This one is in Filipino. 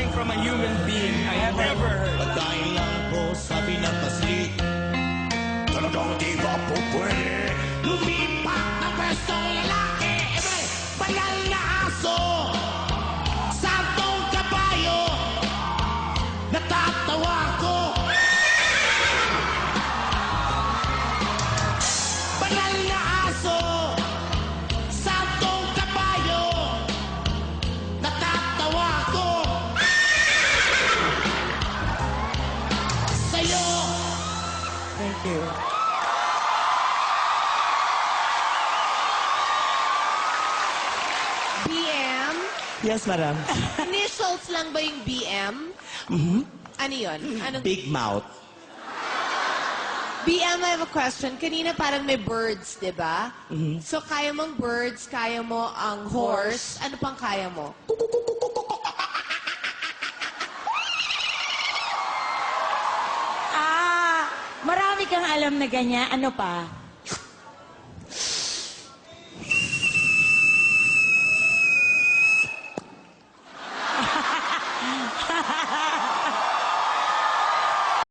coming from a human being I have ever heard. Pagkain lang po, sabi ng pasli. Talagang di ba po pwede? Lumipat na pwestong lalaki. Ebe, banal na aso. Santong kabayo. Natatawa ko. Banal na aso. Santong kabayo. Natatawa ko. Sa'yo. Thank you. BM? Yes, madam. Initials lang ba yung BM? Ano yun? Anong... Big mouth. BM, I have a question. Kanina parang may birds, di ba? So, kaya mong birds, kaya mo ang horse. Ano pang kaya mo? Marami kang alam na ganyan. Ano pa?